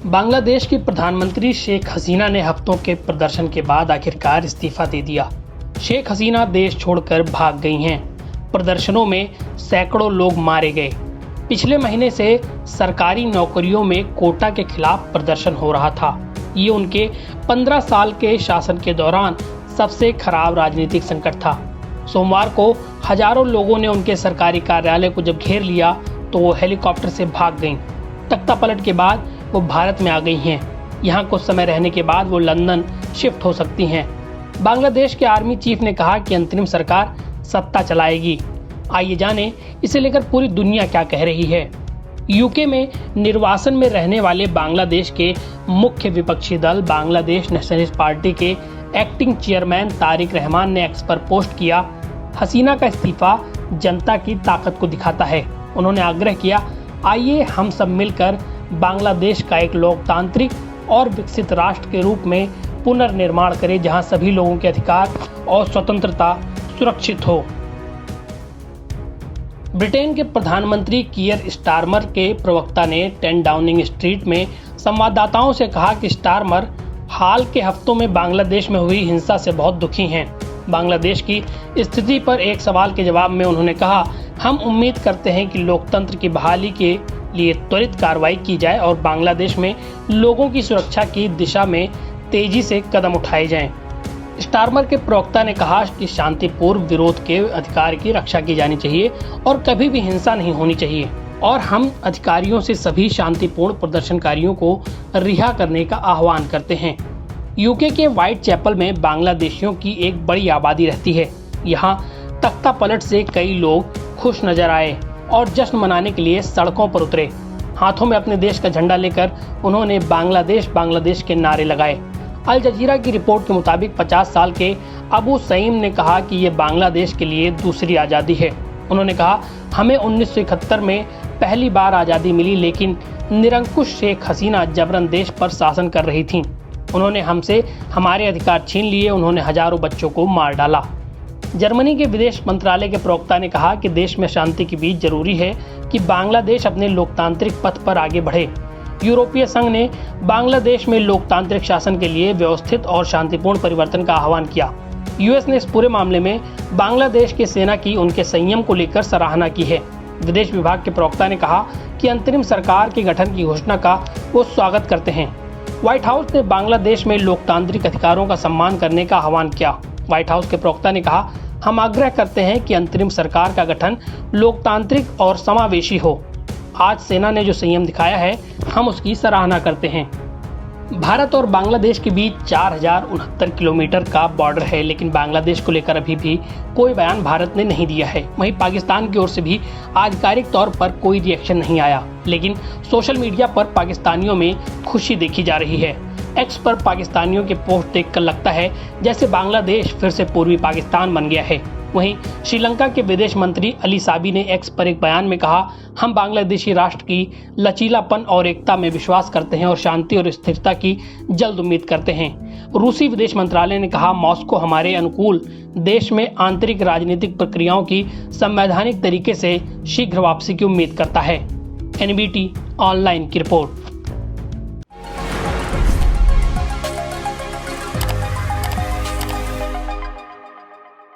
बांग्लादेश की प्रधानमंत्री शेख हसीना ने हफ्तों के प्रदर्शन के बाद आखिरकार इस्तीफा दे दिया। शेख हसीना देश छोड़कर भाग गई हैं। प्रदर्शनों में सैकड़ों लोग मारे गए। पिछले महीने से सरकारी नौकरियों में कोटा के खिलाफ प्रदर्शन हो रहा था। ये उनके 15 साल के शासन के दौरान सबसे खराब राजनीतिक संकट था। सोमवार को हजारों लोगों ने उनके सरकारी कार्यालय को जब घेर लिया तो वो हेलीकॉप्टर से भाग गईं। तख्तापलट के बाद वो भारत में आ गई हैं। यहाँ कुछ समय रहने के बाद वो लंदन शिफ्ट हो सकती हैं। बांग्लादेश के आर्मी चीफ ने कहा कि अंतरिम सरकार सत्ता चलाएगी। आइए जानें इसे लेकर पूरी दुनिया क्या कह रही है। यूके में निर्वासन में रहने वाले बांग्लादेश के मुख्य विपक्षी दल बांग्लादेश नेशनलिस्ट पार्टी के एक्टिंग चेयरमैन तारिक रहमान ने एक्स पर पोस्ट किया, हसीना का इस्तीफा जनता की ताकत को दिखाता है। उन्होंने आग्रह किया, आइए हम सब मिलकर बांग्लादेश का एक लोकतांत्रिक और विकसित राष्ट्र के रूप में पुनर्निर्माण करें, जहां सभी लोगों के अधिकार और स्वतंत्रता सुरक्षित हो। ब्रिटेन के प्रधानमंत्री कीयर स्टारमर के प्रवक्ता ने 10 डाउनिंग स्ट्रीट में संवाददाताओं से कहा कि स्टारमर हाल के हफ्तों में बांग्लादेश में हुई हिंसा से बहुत दुखी हैं। बांग्लादेश की स्थिति पर एक सवाल के जवाब में उन्होंने कहा, हम उम्मीद करते हैं कि लोकतंत्र की बहाली के लिए त्वरित कार्रवाई की जाए और बांग्लादेश में लोगों की सुरक्षा की दिशा में तेजी से कदम उठाए जाएं। स्टारमर के प्रवक्ता ने कहा कि शांतिपूर्ण विरोध के अधिकार की रक्षा की जानी चाहिए और कभी भी हिंसा नहीं होनी चाहिए और हम अधिकारियों से सभी शांतिपूर्ण प्रदर्शनकारियों को रिहा करने का आह्वान करते हैं। यूके के व्हाइट चैपल में बांग्लादेशियों की एक बड़ी आबादी रहती है। यहाँ तख्तापलट से कई लोग खुश नजर आए और जश्न मनाने के लिए सड़कों पर उतरे। हाथों में अपने देश का झंडा लेकर उन्होंने बांग्लादेश बांग्लादेश के नारे लगाए। अल जजीरा की रिपोर्ट के मुताबिक 50 साल के अबू सईम ने कहा कि ये बांग्लादेश के लिए दूसरी आज़ादी है। उन्होंने कहा, हमें 1971 में पहली बार आज़ादी मिली, लेकिन निरंकुश शेख हसीना जबरन देश पर शासन कर रही थीं। उन्होंने हमसे हमारे अधिकार छीन लिए। उन्होंने हजारों बच्चों को मार डाला। जर्मनी के विदेश मंत्रालय के प्रवक्ता ने कहा कि देश में शांति के बीच जरूरी है कि बांग्लादेश अपने लोकतांत्रिक पथ पर आगे बढ़े। यूरोपीय संघ ने बांग्लादेश में लोकतांत्रिक शासन के लिए व्यवस्थित और शांतिपूर्ण परिवर्तन का आह्वान किया। यूएस ने इस पूरे मामले में बांग्लादेश की सेना की उनके संयम को लेकर सराहना की है। विदेश विभाग के प्रवक्ता ने कहा कि अंतरिम सरकार के गठन की घोषणा का वो स्वागत करते हैं। व्हाइट हाउस ने बांग्लादेश में लोकतांत्रिक अधिकारों का सम्मान करने का आह्वान किया। व्हाइट हाउस के प्रवक्ता ने कहा, हम आग्रह करते हैं कि अंतरिम सरकार का गठन लोकतांत्रिक और समावेशी हो। आज सेना ने जो संयम दिखाया है, हम उसकी सराहना करते हैं। भारत और बांग्लादेश के बीच 4069 किलोमीटर का बॉर्डर है, लेकिन बांग्लादेश को लेकर अभी भी कोई बयान भारत ने नहीं दिया है। वहीं पाकिस्तान की ओर से भी आधिकारिक तौर पर कोई रिएक्शन नहीं आया, लेकिन सोशल मीडिया पर पाकिस्तानियों में खुशी देखी जा रही है। एक्स पर पाकिस्तानियों के पोस्ट देखकर लगता है जैसे बांग्लादेश फिर से पूर्वी पाकिस्तान बन गया है। वहीं श्रीलंका के विदेश मंत्री अली साबी ने एक्स पर एक बयान में कहा, हम बांग्लादेशी राष्ट्र की लचीलापन और एकता में विश्वास करते हैं और शांति और स्थिरता की जल्द उम्मीद करते हैं। रूसी विदेश मंत्रालय ने कहा, मॉस्को हमारे अनुकूल देश में आंतरिक राजनीतिक प्रक्रियाओं की संवैधानिक तरीके से शीघ्र वापसी की उम्मीद करता है। एनबीटी ऑनलाइन की रिपोर्ट।